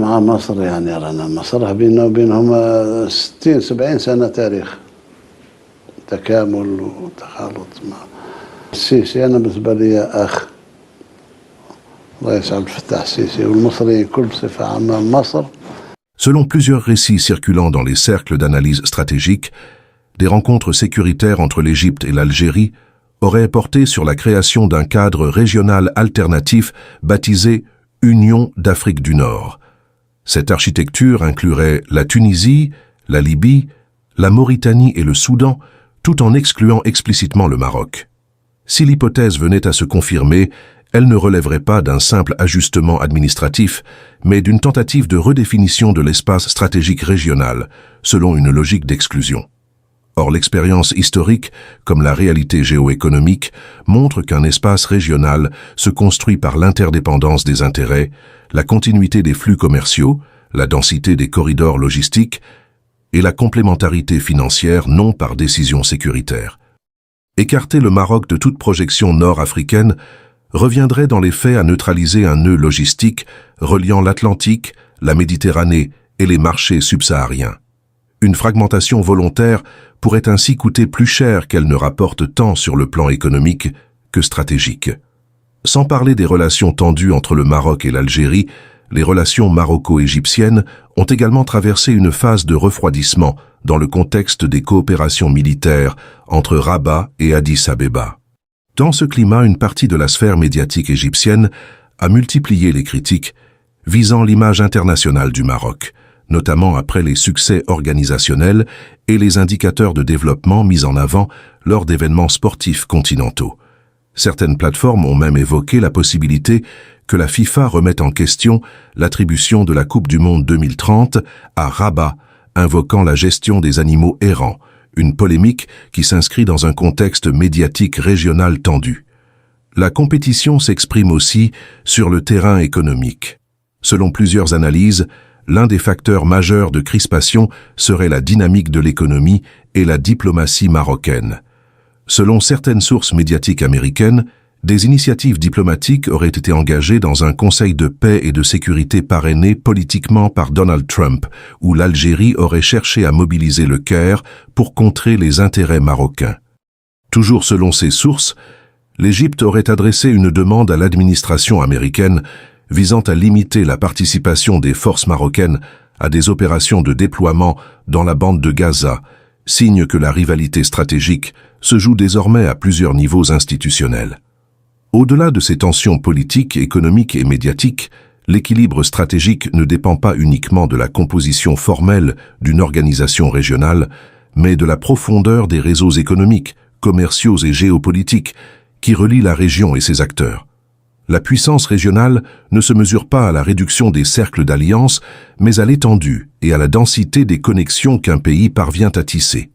مع مصر يعني رانا مصر بيننا وبينهم 60-70 سنة تاريخ تكامل وتخالط مع السيسي. أنا بالنسبة لي أخ الرئيس عبد الفتاح السيسي والمصريين كل بصفة عامة مصر. Selon plusieurs récits circulant dans les cercles d'analyse stratégique, des rencontres sécuritaires entre l'Égypte et l'Algérie auraient porté sur la création d'un cadre régional alternatif baptisé Union d'Afrique du Nord. Cette architecture inclurait la Tunisie, la Libye, la Mauritanie et le Soudan, tout en excluant explicitement le Maroc. Si l'hypothèse venait à se confirmer, elle ne relèverait pas d'un simple ajustement administratif, mais d'une tentative de redéfinition de l'espace stratégique régional, selon une logique d'exclusion. Or, l'expérience historique, comme la réalité géoéconomique, montre qu'un espace régional se construit par l'interdépendance des intérêts, la continuité des flux commerciaux, la densité des corridors logistiques et la complémentarité financière non par décision sécuritaire. Écarter le Maroc de toute projection nord-africaine reviendrait dans les faits à neutraliser un nœud logistique reliant l'Atlantique, la Méditerranée et les marchés subsahariens. Une fragmentation volontaire pourrait ainsi coûter plus cher qu'elle ne rapporte tant sur le plan économique que stratégique. Sans parler des relations tendues entre le Maroc et l'Algérie, les relations maroco-égyptiennes ont également traversé une phase de refroidissement dans le contexte des coopérations militaires entre Rabat et Addis Abeba. Dans ce climat, une partie de la sphère médiatique égyptienne a multiplié les critiques visant l'image internationale du Maroc, notamment après les succès organisationnels et les indicateurs de développement mis en avant lors d'événements sportifs continentaux. Certaines plateformes ont même évoqué la possibilité que la FIFA remette en question l'attribution de la Coupe du Monde 2030 à Rabat, invoquant la gestion des animaux errants, une polémique qui s'inscrit dans un contexte médiatique régional tendu. La compétition s'exprime aussi sur le terrain économique. Selon plusieurs analyses, l'un des facteurs majeurs de crispation serait la dynamique de l'économie et la diplomatie marocaine. Selon certaines sources médiatiques américaines, des initiatives diplomatiques auraient été engagées dans un conseil de paix et de sécurité parrainé politiquement par Donald Trump, où l'Algérie aurait cherché à mobiliser le Caire pour contrer les intérêts marocains. Toujours selon ces sources, l'Égypte aurait adressé une demande à l'administration américaine visant à limiter la participation des forces marocaines à des opérations de déploiement dans la bande de Gaza, signe que la rivalité stratégique se joue désormais à plusieurs niveaux institutionnels. Au-delà de ces tensions politiques, économiques et médiatiques, l'équilibre stratégique ne dépend pas uniquement de la composition formelle d'une organisation régionale, mais de la profondeur des réseaux économiques, commerciaux et géopolitiques qui relient la région et ses acteurs. La puissance régionale ne se mesure pas à la réduction des cercles d'alliance, mais à l'étendue et à la densité des connexions qu'un pays parvient à tisser.